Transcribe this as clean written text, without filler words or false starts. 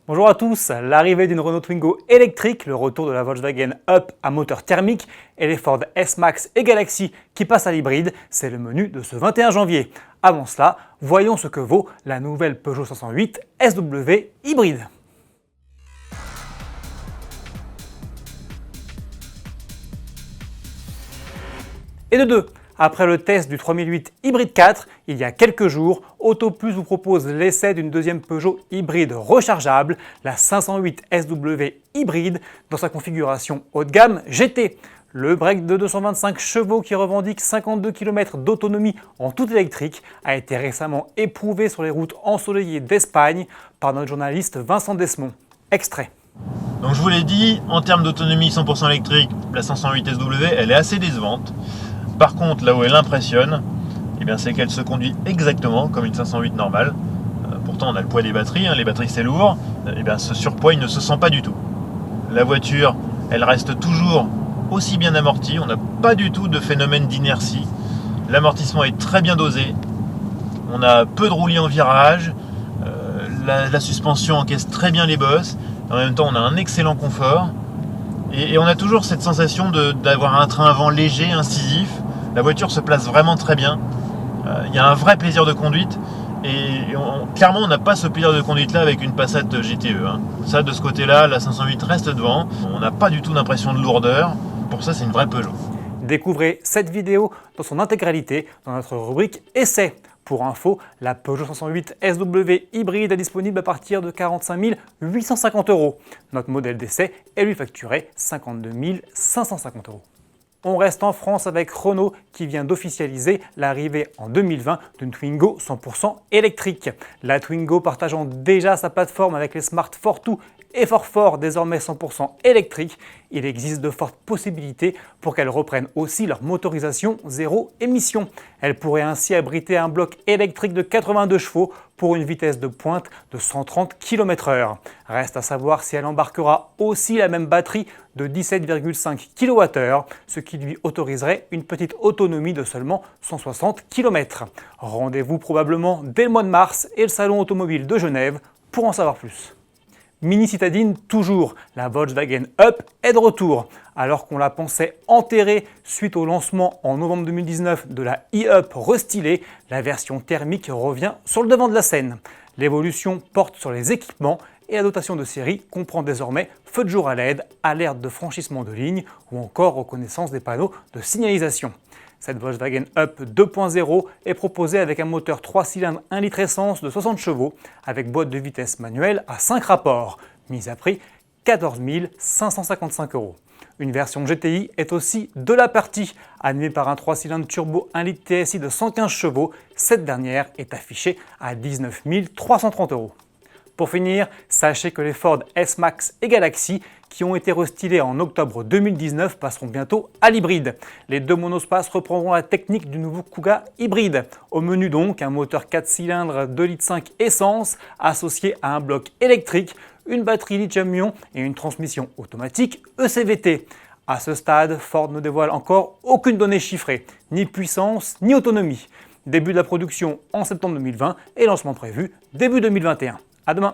Bonjour à tous, l'arrivée d'une Renault Twingo électrique, le retour de la Volkswagen Up à moteur thermique et les Ford S-Max et Galaxy qui passent à l'hybride, c'est le menu de ce 21 janvier. Avant cela, voyons ce que vaut la nouvelle Peugeot 508 SW hybride. Et de deux, après le test du 3008 Hybride 4, il y a quelques jours, Autoplus vous propose l'essai d'une deuxième Peugeot hybride rechargeable, la 508 SW hybride, dans sa configuration haut de gamme GT. Le break de 225 chevaux qui revendique 52 km d'autonomie en tout électrique a été récemment éprouvé sur les routes ensoleillées d'Espagne par notre journaliste Vincent Desmond. Extrait. Donc je vous l'ai dit, en termes d'autonomie 100% électrique, la 508 SW, elle est assez décevante. Par contre, là où elle impressionne, c'est qu'elle se conduit exactement comme une 508 normale. Pourtant, on a le poids des batteries, les batteries c'est lourd. Ce surpoids, il ne se sent pas du tout. La voiture, elle reste toujours aussi bien amortie. On n'a pas du tout de phénomène d'inertie. L'amortissement est très bien dosé. On a peu de roulis en virage. La suspension encaisse très bien les bosses. En même temps, on a un excellent confort. Et on a toujours cette sensation d'avoir un train avant léger, incisif. La voiture se place vraiment très bien. Il y a un vrai plaisir de conduite. Et clairement, on n'a pas ce plaisir de conduite là avec une Passat GTE. Ça, de ce côté-là, la 508 reste devant. On n'a pas du tout d'impression de lourdeur. Pour ça, c'est une vraie Peugeot. Découvrez cette vidéo dans son intégralité dans notre rubrique Essai. Pour info, la Peugeot 508 SW hybride est disponible à partir de 45 850 €. Notre modèle d'essai est lui facturé 52 550 €. On reste en France avec Renault qui vient d'officialiser l'arrivée en 2020 d'une Twingo 100% électrique. La Twingo partageant déjà sa plateforme avec les Smart Fortwo et Forfort désormais 100% électrique, il existe de fortes possibilités pour qu'elles reprennent aussi leur motorisation zéro émission. Elle pourrait ainsi abriter un bloc électrique de 82 chevaux pour une vitesse de pointe de 130 km/h. Reste à savoir si elle embarquera aussi la même batterie de 17,5 kWh, ce qui lui autoriserait une petite autonomie de seulement 160 km. Rendez-vous probablement dès le mois de mars et le salon automobile de Genève pour en savoir plus. Mini citadine toujours, la Volkswagen Up est de retour. Alors qu'on la pensait enterrée suite au lancement en novembre 2019 de la e-Up restylée, la version thermique revient sur le devant de la scène. L'évolution porte sur les équipements et la dotation de série comprend désormais feu de jour à LED, alerte de franchissement de ligne ou encore reconnaissance des panneaux de signalisation. Cette Volkswagen Up 2.0 est proposée avec un moteur 3 cylindres 1 litre essence de 60 chevaux avec boîte de vitesse manuelle à 5 rapports, mise à prix 14 555 €. Une version GTI est aussi de la partie, animée par un 3 cylindres turbo 1 litre TSI de 115 chevaux. Cette dernière est affichée à 19 330 €. Pour finir, sachez que les Ford S-Max et Galaxy qui ont été restylés en octobre 2019 passeront bientôt à l'hybride. Les deux monospaces reprendront la technique du nouveau Kuga hybride. Au menu donc, un moteur 4 cylindres 2,5 litres essence associé à un bloc électrique, une batterie lithium-ion et une transmission automatique ECVT. À ce stade, Ford ne dévoile encore aucune donnée chiffrée, ni puissance ni autonomie. Début de la production en septembre 2020 et lancement prévu début 2021. À demain.